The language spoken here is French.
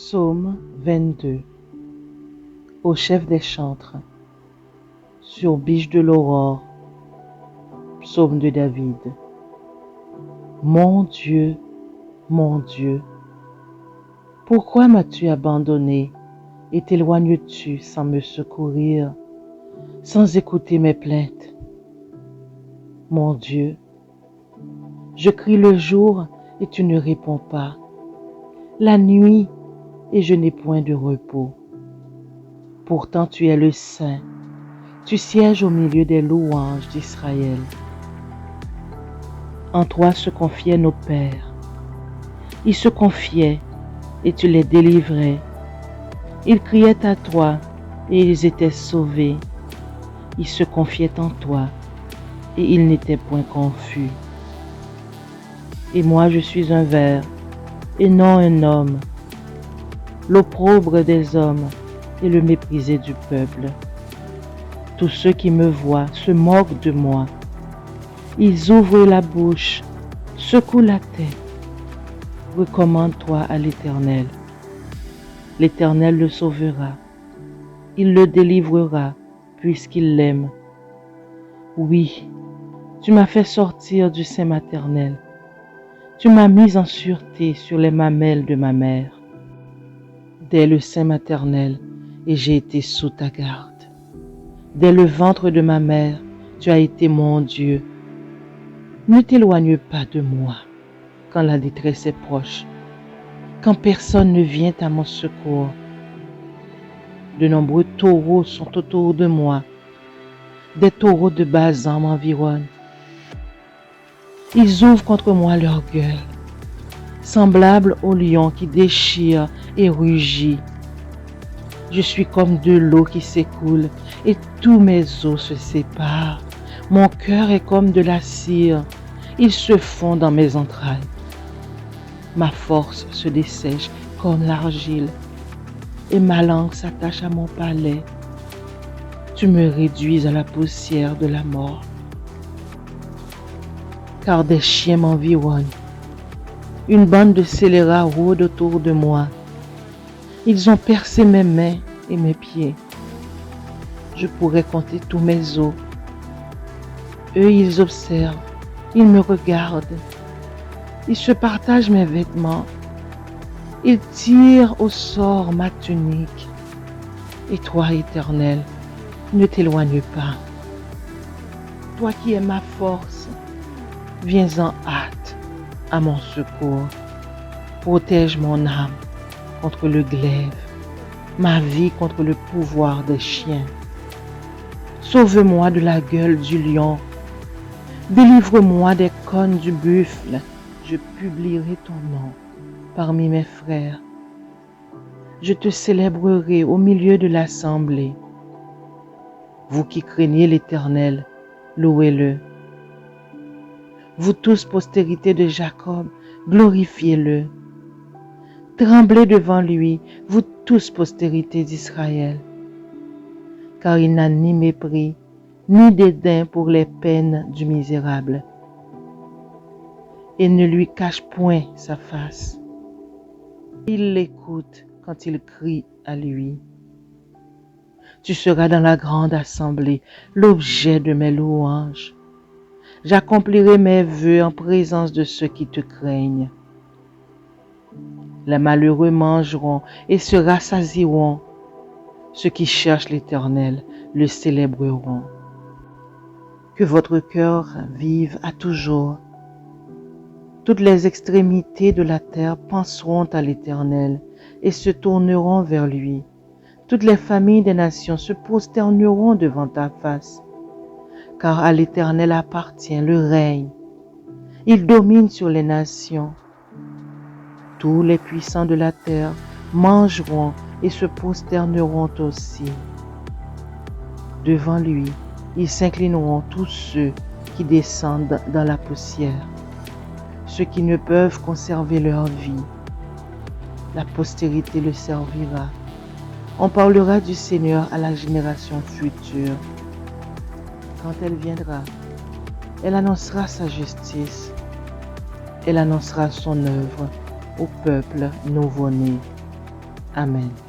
Psaume 22. Au chef des chantres, sur biche de l'aurore, psaume de David. Mon Dieu, pourquoi m'as-tu abandonné et t'éloignes-tu sans me secourir, sans écouter mes plaintes? Mon Dieu, je crie le jour et tu ne réponds pas, la nuit et je n'ai point de repos. Pourtant tu es le Saint, tu sièges au milieu des louanges d'Israël. En toi se confiaient nos pères. Ils se confiaient et tu les délivrais. Ils criaient à toi et ils étaient sauvés. Ils se confiaient en toi et ils n'étaient point confus. Et moi je suis un ver et non un homme, l'opprobre des hommes et le méprisé du peuple. Tous ceux qui me voient se moquent de moi. Ils ouvrent la bouche, secouent la tête. Recommande-toi à l'Éternel. L'Éternel le sauvera. Il le délivrera puisqu'il l'aime. Oui, tu m'as fait sortir du sein maternel. Tu m'as mis en sûreté sur les mamelles de ma mère. Dès le sein maternel, et j'ai été sous ta garde. Dès le ventre de ma mère, tu as été mon Dieu. Ne t'éloigne pas de moi quand la détresse est proche, quand personne ne vient à mon secours. De nombreux taureaux sont autour de moi. Des taureaux de Basan m'environnent. Ils ouvrent contre moi leur gueule, semblables au lion qui déchire et rugit. Je suis comme de l'eau qui s'écoule et tous mes os se séparent. Mon cœur est comme de la cire, il se fond dans mes entrailles. Ma force se dessèche comme l'argile et ma langue s'attache à mon palais. Tu me réduis à la poussière de la mort. Car des chiens m'environnent. Une bande de scélérats rôde autour de moi. Ils ont percé mes mains et mes pieds. Je pourrais compter tous mes os. Eux, ils observent, ils me regardent. Ils se partagent mes vêtements. Ils tirent au sort ma tunique. Et toi, Éternel, ne t'éloigne pas. Toi qui es ma force, viens en hâte à mon secours. Protège mon âme contre le glaive, ma vie contre le pouvoir des chiens. Sauve-moi de la gueule du lion. Délivre-moi des cornes du buffle. Je publierai ton nom parmi mes frères. Je te célébrerai au milieu de l'assemblée. Vous qui craignez l'Éternel, louez-le. Vous tous, postérité de Jacob, glorifiez-le. Tremblez devant lui, vous tous, postérité d'Israël. Car il n'a ni mépris, ni dédain pour les peines du misérable. Et ne lui cache point sa face. Il l'écoute quand il crie à lui. Tu seras dans la grande assemblée, l'objet de mes louanges. J'accomplirai mes vœux en présence de ceux qui te craignent. Les malheureux mangeront et se rassasieront. Ceux qui cherchent l'Éternel le célébreront. Que votre cœur vive à toujours. Toutes les extrémités de la terre penseront à l'Éternel et se tourneront vers lui. Toutes les familles des nations se prosterneront devant ta face. Car à l'Éternel appartient le règne. Il domine sur les nations. Tous les puissants de la terre mangeront et se prosterneront aussi. Devant lui, ils s'inclineront tous ceux qui descendent dans la poussière, ceux qui ne peuvent conserver leur vie. La postérité le servira. On parlera du Seigneur à la génération future. Quand elle viendra, elle annoncera sa justice. Elle annoncera son œuvre au peuple nouveau-né. Amen.